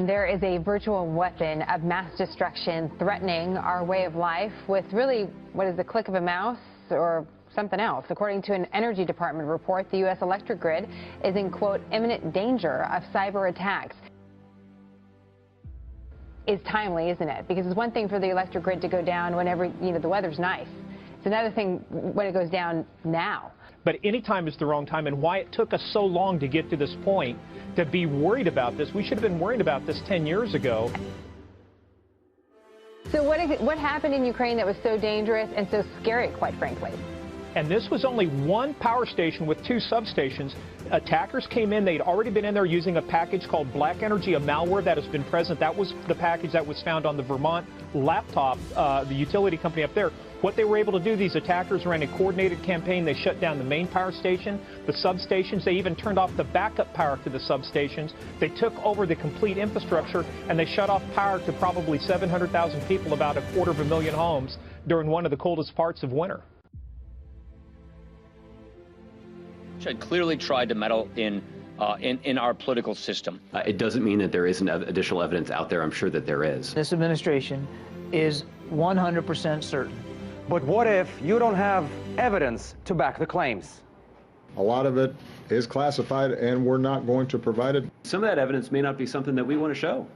There is a virtual weapon of mass destruction threatening our way of life with really what is the click of a mouse or something else. According to an Energy Department report, the U.S. electric grid is in, quote, imminent danger of cyber attacks. Is timely, isn't it? Because it's one thing for the electric grid to go down whenever, the weather's nice. It's another thing when it goes down now. But any time is the wrong time, and why it took us so long to get to this point to be worried about this. We should have been worried about this 10 years ago. So what happened in Ukraine that was so dangerous and so scary, quite frankly? And this was only one power station with 2 substations. Attackers came in. They'd already been in there using a package called Black Energy, a malware that has been present. That was the package that was found on the Vermont laptop, the utility company up there. What they were able to do, these attackers ran a coordinated campaign. They shut down the main power station, the substations. They even turned off the backup power to the substations. They took over the complete infrastructure, and they shut off power to probably 700,000 people, about 250,000 homes, during one of the coldest parts of winter. Had clearly tried to meddle in our political system. It doesn't mean that there isn't additional evidence out there. I'm sure that there is. This administration is 100% certain. But what if you don't have evidence to back the claims? A lot of it is classified, and we're not going to provide it. Some of that evidence may not be something that we want to show.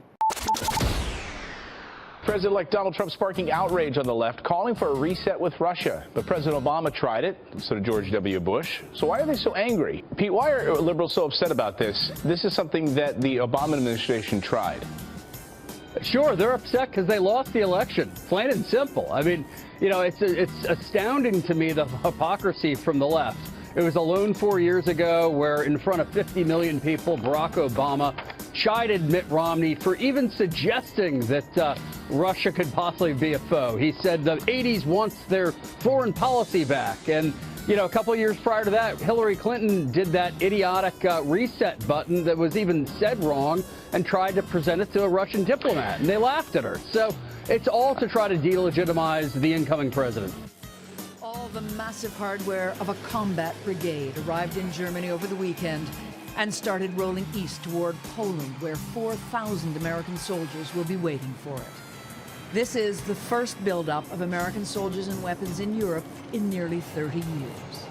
President-elect Donald Trump sparking outrage on the left, calling for a reset with Russia. But President Obama tried it, so did George W. Bush. So why are they so angry? Pete, why are liberals so upset about this? This is something that the Obama administration tried. Sure, they're upset because they lost the election, plain and simple. I mean, it's astounding to me, the hypocrisy from the left. It was alone 4 years ago where in front of 50 million people, Barack Obama chided Mitt Romney for even suggesting that Russia could possibly be a foe. He said the 80s wants their foreign policy back. And, a couple of years prior to that, Hillary Clinton did that idiotic reset button that was even said wrong and tried to present it to a Russian diplomat. And they laughed at her. So it's all to try to delegitimize the incoming president. All the massive hardware of a combat brigade arrived in Germany over the weekend and started rolling east toward Poland, where 4,000 American soldiers will be waiting for it. This is the first buildup of American soldiers and weapons in Europe in nearly 30 years.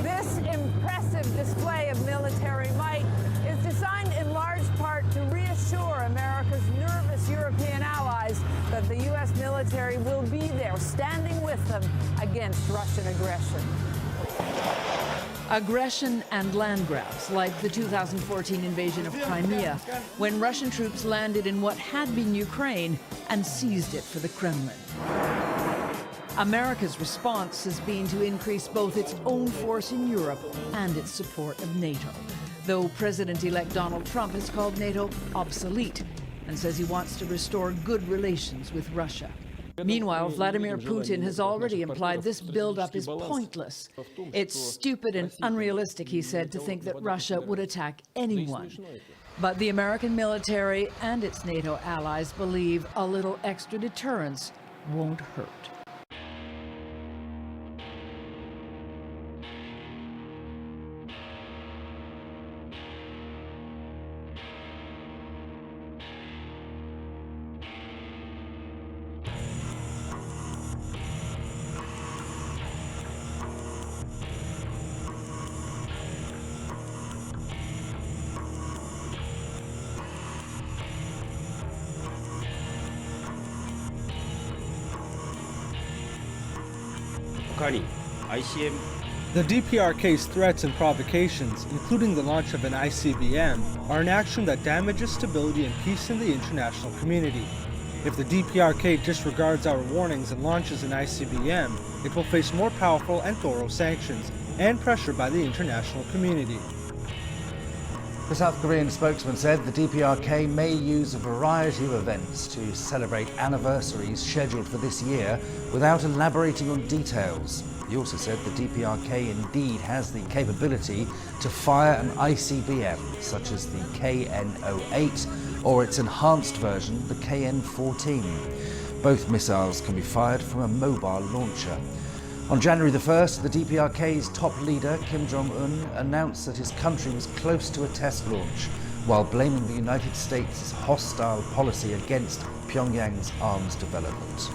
This impressive display of military might is designed in large part to reassure America's nervous European allies that the U.S. military will be there, standing with them against Russian aggression. Aggression and land grabs, like the 2014 invasion of Crimea, when Russian troops landed in what had been Ukraine and seized it for the Kremlin. America's response has been to increase both its own force in Europe and its support of NATO, though President-elect Donald Trump has called NATO obsolete and says he wants to restore good relations with Russia. Meanwhile, Vladimir Putin has already implied this buildup is pointless. It's stupid and unrealistic, he said, to think that Russia would attack anyone. But the American military and its NATO allies believe a little extra deterrence won't hurt. The DPRK's threats and provocations, including the launch of an ICBM, are an action that damages stability and peace in the international community. If the DPRK disregards our warnings and launches an ICBM, it will face more powerful and thorough sanctions and pressure by the international community. The South Korean spokesman said the DPRK may use a variety of events to celebrate anniversaries scheduled for this year without elaborating on details. He also said the DPRK indeed has the capability to fire an ICBM, such as the KN-08 or its enhanced version, the KN-14. Both missiles can be fired from a mobile launcher. On January the 1st, the DPRK's top leader, Kim Jong-un, announced that his country was close to a test launch while blaming the United States' hostile policy against Pyongyang's arms development.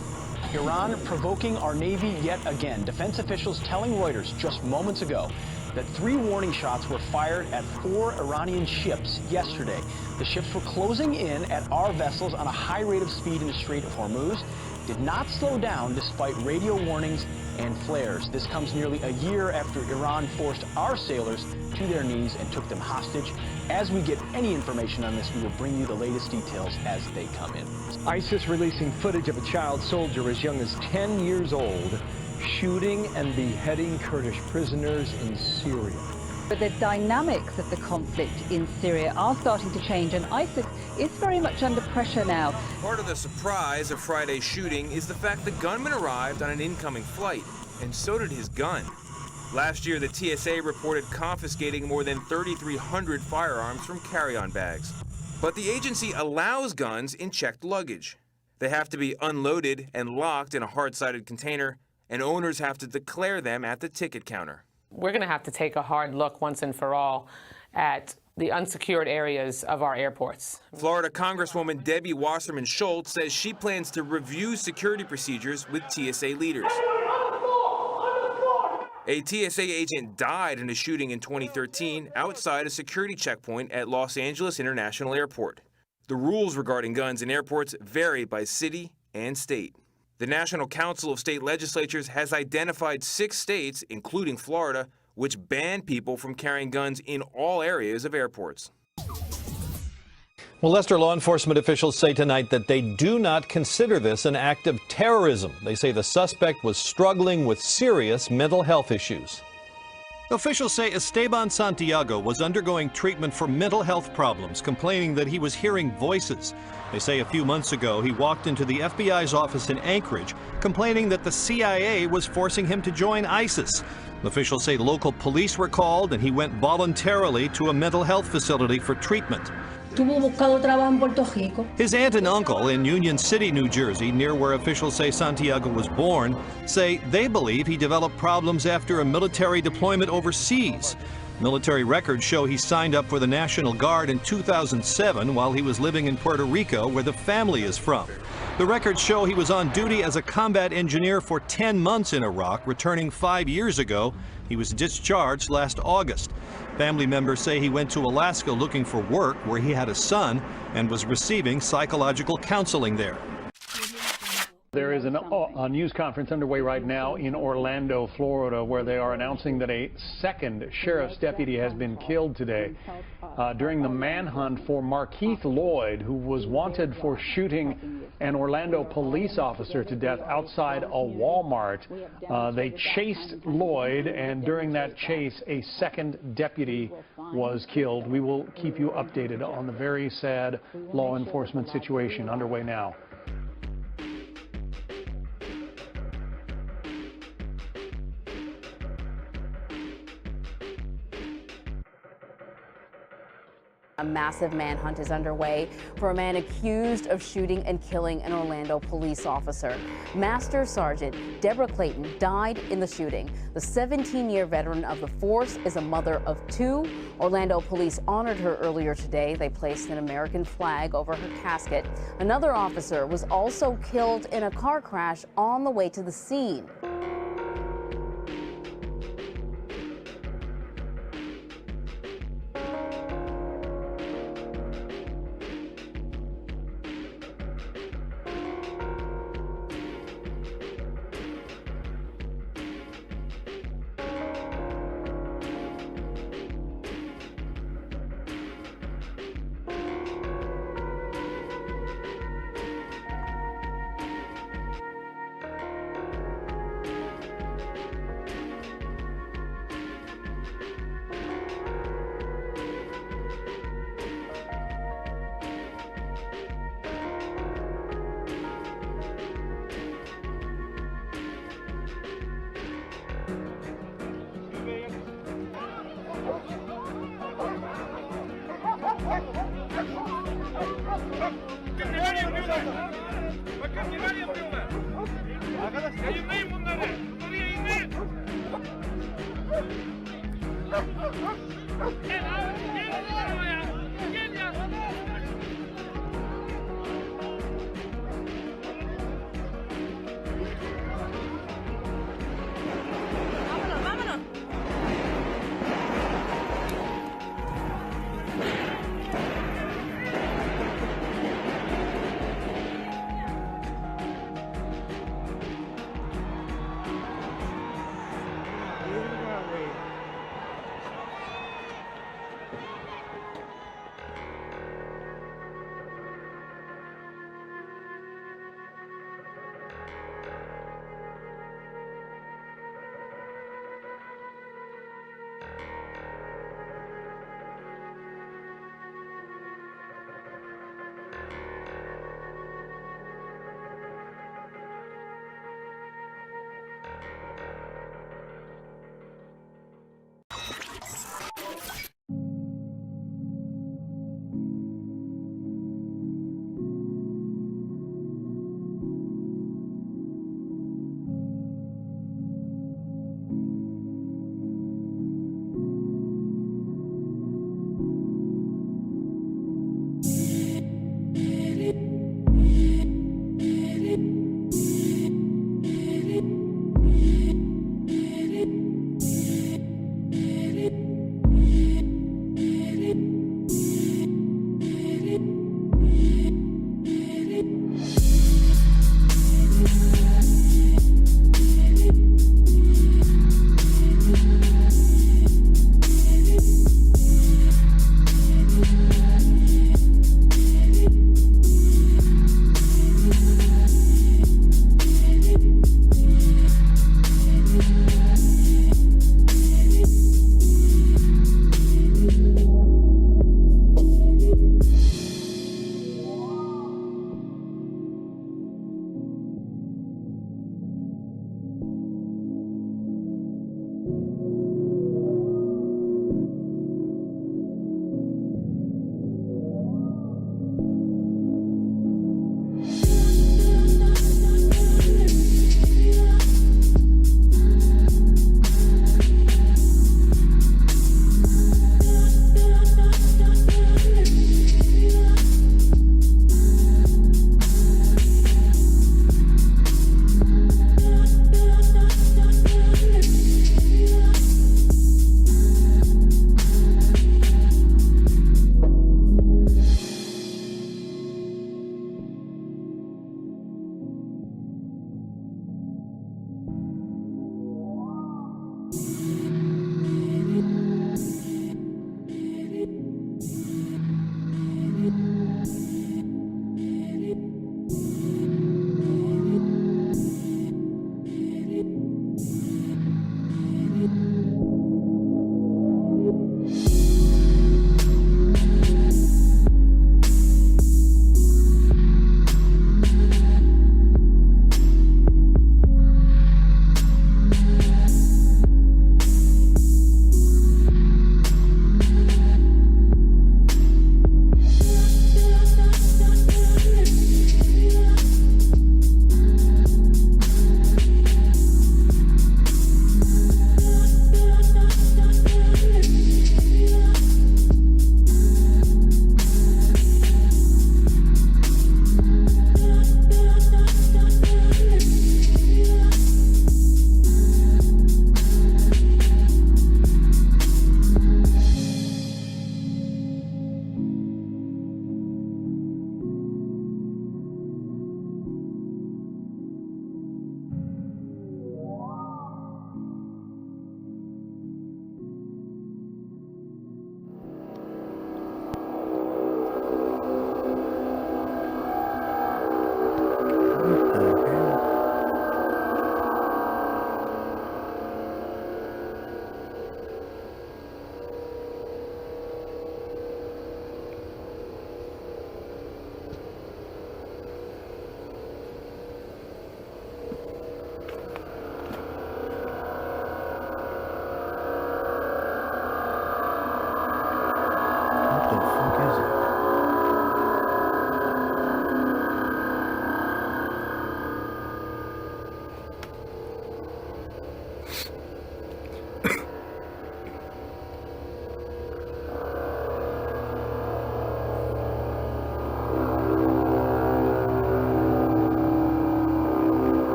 Iran provoking our Navy yet again. Defense officials telling Reuters just moments ago that 3 warning shots were fired at 4 Iranian ships yesterday. The ships were closing in at our vessels on a high rate of speed in the Strait of Hormuz, did not slow down despite radio warnings and flares. This comes nearly a year after Iran forced our sailors to their knees and took them hostage. As we get any information on this, we will bring you the latest details as they come in. ISIS releasing footage of a child soldier as young as 10 years old shooting and beheading Kurdish prisoners in Syria. But the dynamics of the conflict in Syria are starting to change, and ISIS is very much under pressure now. Part of the surprise of Friday's shooting is the fact the gunman arrived on an incoming flight, and so did his gun. Last year, the TSA reported confiscating more than 3,300 firearms from carry-on bags. But the agency allows guns in checked luggage. They have to be unloaded and locked in a hard-sided container, and owners have to declare them at the ticket counter. We're going to have to take a hard look once and for all at the unsecured areas of our airports. Florida Congresswoman Debbie Wasserman Schultz says she plans to review security procedures with TSA leaders. A TSA agent died in a shooting in 2013 outside a security checkpoint at Los Angeles International Airport. The rules regarding guns in airports vary by city and state. The National Council of State Legislatures has identified 6 states, including Florida, which ban people from carrying guns in all areas of airports. Well, Lester, law enforcement officials say tonight that they do not consider this an act of terrorism. They say the suspect was struggling with serious mental health issues. Officials say Esteban Santiago was undergoing treatment for mental health problems, complaining that he was hearing voices. They say a few months ago he walked into the FBI's office in Anchorage, complaining that the CIA was forcing him to join ISIS. Officials say local police were called and he went voluntarily to a mental health facility for treatment. His aunt and uncle in Union City, New Jersey, near where officials say Santiago was born, say they believe he developed problems after a military deployment overseas. Military records show he signed up for the National Guard in 2007 while he was living in Puerto Rico, where the family is from. The records show he was on duty as a combat engineer for 10 months in Iraq, returning 5 years ago. He was discharged last August. Family members say he went to Alaska looking for work, where he had a son and was receiving psychological counseling there. There is a news conference underway right now in Orlando, Florida, where they are announcing that a second sheriff's deputy has been killed today during the manhunt for Markeith Lloyd, who was wanted for shooting an Orlando police officer to death outside a Walmart. They chased Lloyd, and during that chase, a second deputy was killed. We will keep you updated on the very sad law enforcement situation underway now. A massive manhunt is underway for a man accused of shooting and killing an Orlando police officer. Master Sergeant Deborah Clayton died in the shooting. The 17-year veteran of the force is a mother of 2. Orlando police honored her earlier today. They placed an American flag over her casket. Another officer was also killed in a car crash on the way to the scene.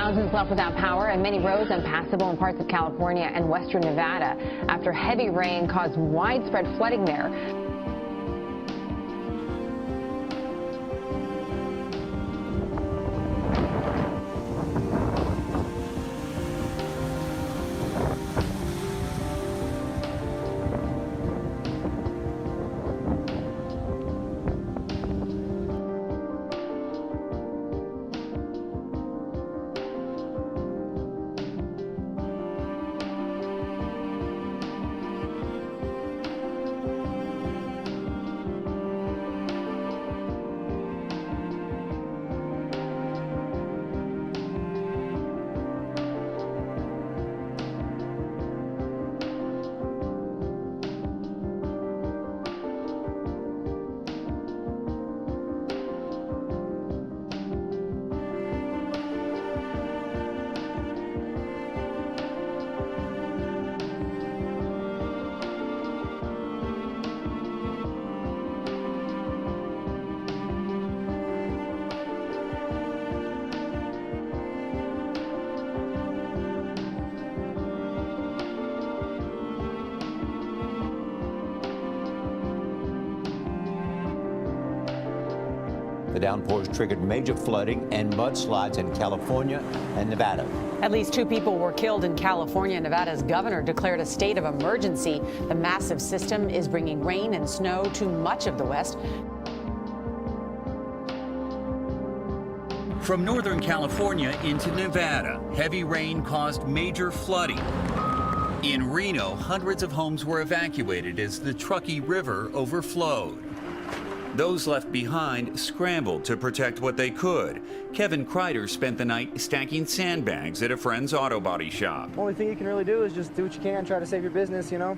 Thousands left without power and many roads impassable in parts of California and western Nevada after heavy rain caused widespread flooding there. The downpours triggered major flooding and mudslides in California and Nevada. At least 2 people were killed in California. Nevada's governor declared a state of emergency. The massive system is bringing rain and snow to much of the West. From Northern California into Nevada, heavy rain caused major flooding. In Reno, hundreds of homes were evacuated as the Truckee River overflowed. Those left behind scrambled to protect what they could. Kevin Kreider spent the night stacking sandbags at a friend's auto body shop. Only thing you can really do is just do what you can, try to save your business, you know.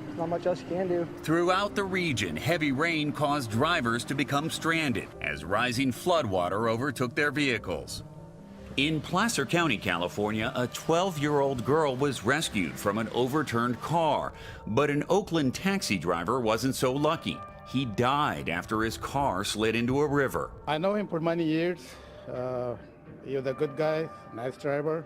There's not much else you can do. Throughout the region, heavy rain caused drivers to become stranded as rising floodwater overtook their vehicles. In Placer County, California, a 12-year-old girl was rescued from an overturned car, but an Oakland taxi driver wasn't so lucky. He died after his car slid into a river. I know him for many years. He was a good guy, nice driver.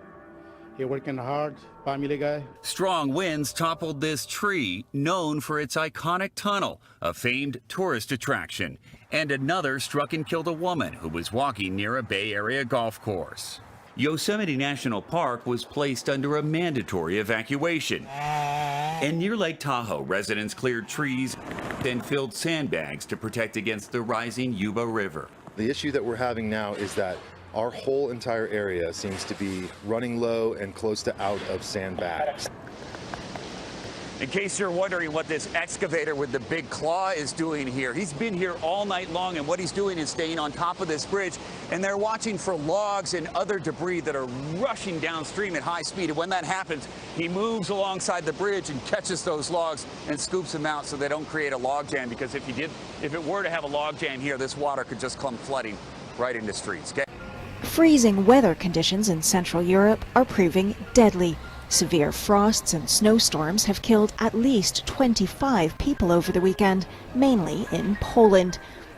He working hard, family guy. Strong winds toppled this tree, known for its iconic tunnel, a famed tourist attraction. And another struck and killed a woman who was walking near a Bay Area golf course. Yosemite National Park was placed under a mandatory evacuation. And near Lake Tahoe, residents cleared trees and filled sandbags to protect against the rising Yuba River. The issue that we're having now is that our whole entire area seems to be running low and close to out of sandbags. In case you're wondering what this excavator with the big claw is doing here, he's been here all night long, and what he's doing is staying on top of this bridge, and they're watching for logs and other debris that are rushing downstream at high speed. And when that happens, he moves alongside the bridge and catches those logs and scoops them out so they don't create a log jam, because if it were to have a log jam here, this water could just come flooding right into streets. Freezing weather conditions in Central Europe are proving deadly. Severe frosts and snowstorms have killed at least 25 people over the weekend, mainly in Poland.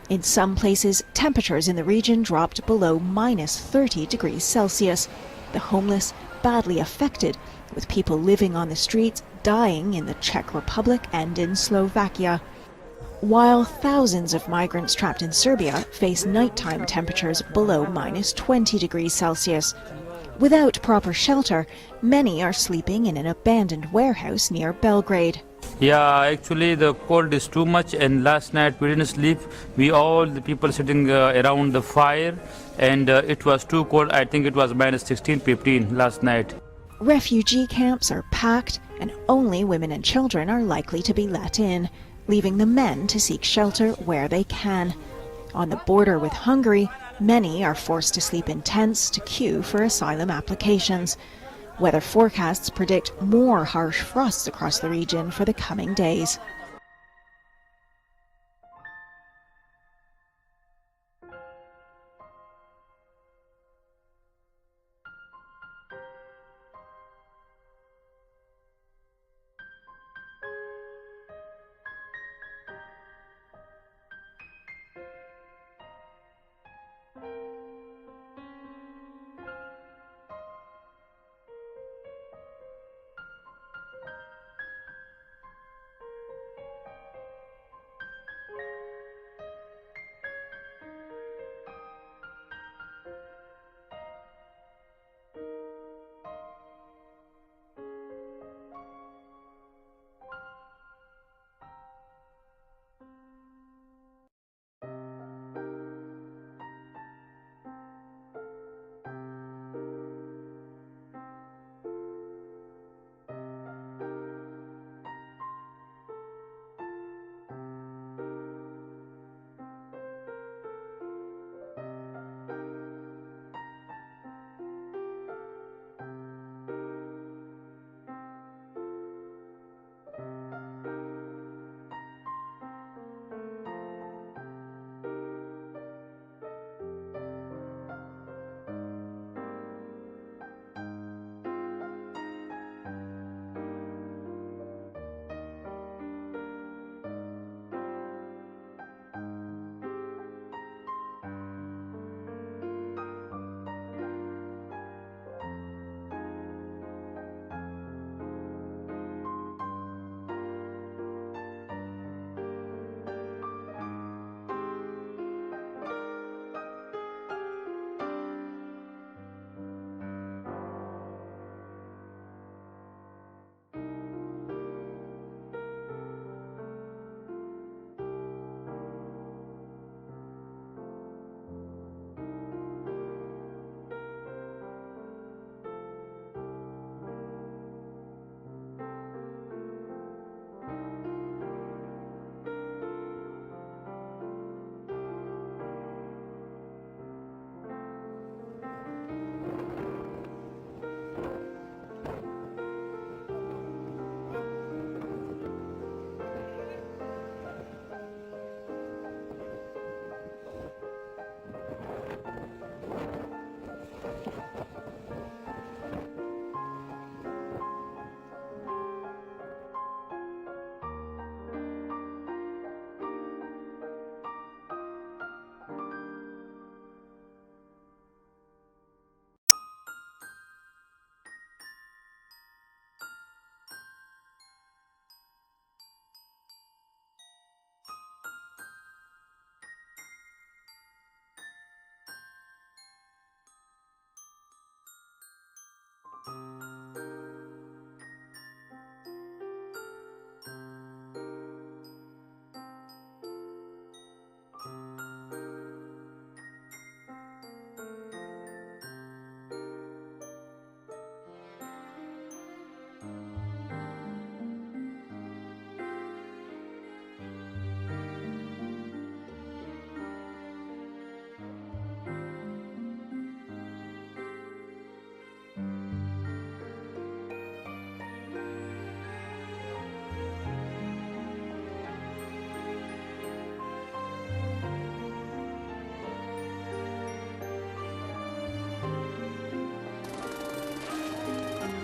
In some places, temperatures in the region dropped below -30 degrees Celsius. The homeless badly affected, with people living on the streets dying in the Czech Republic and in Slovakia. While thousands of migrants trapped in Serbia face nighttime temperatures below -20 degrees Celsius. Without proper shelter, many are sleeping in an abandoned warehouse near Belgrade. Yeah, actually the cold is too much, and last night we didn't sleep. We all the people sitting around the fire, and it was too cold. I think it was -16, 15 last night. Refugee camps are packed, and only women and children are likely to be let in, leaving the men to seek shelter where they can. On the border with Hungary, many are forced to sleep in tents to queue for asylum applications. Weather forecasts predict more harsh frosts across the region for the coming days.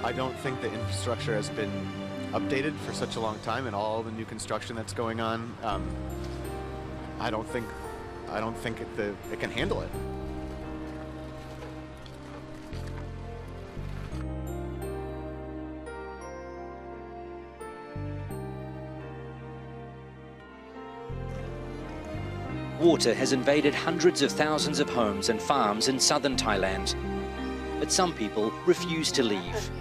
I don't think the infrastructure has been updated for such a long time, and all the new construction that's going on. I don't think it can handle it. Water has invaded hundreds of thousands of homes and farms in southern Thailand, but some people refuse to leave.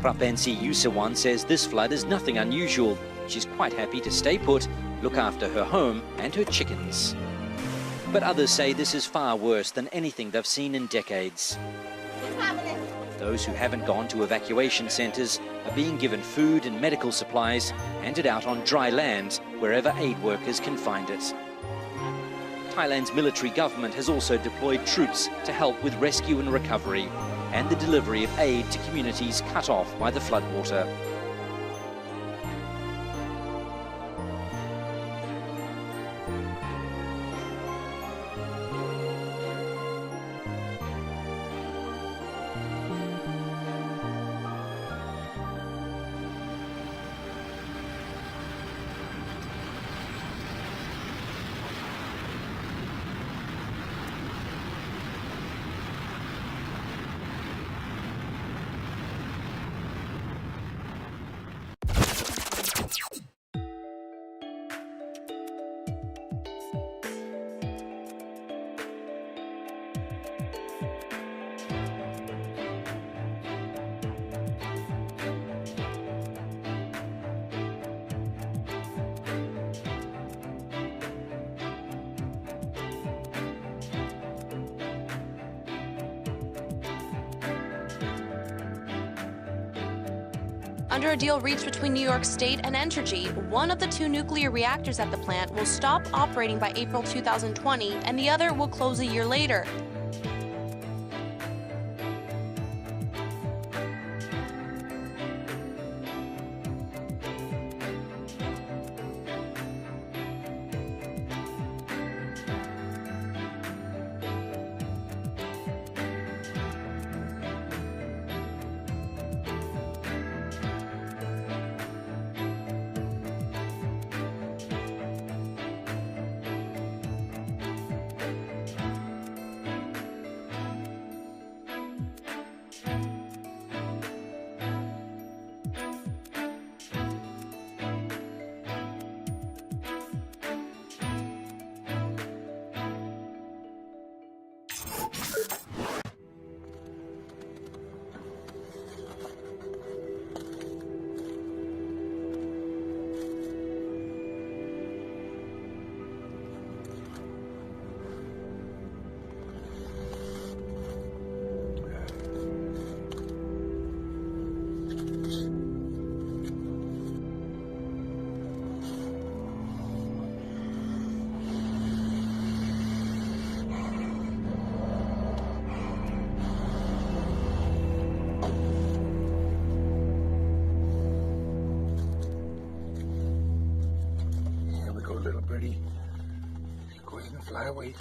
Prapensi Yusawan says this flood is nothing unusual. She's quite happy to stay put, look after her home and her chickens. But others say this is far worse than anything they've seen in decades. Those who haven't gone to evacuation centres are being given food and medical supplies handed out on dry land wherever aid workers can find it. Thailand's military government has also deployed troops to help with rescue and recovery and the delivery of aid to communities cut off by the floodwater. Under a deal reached between New York State and Entergy, one of the 2 nuclear reactors at the plant will stop operating by April 2020, and the other will close a year later. Here we go, little birdie. Go ahead and fly away.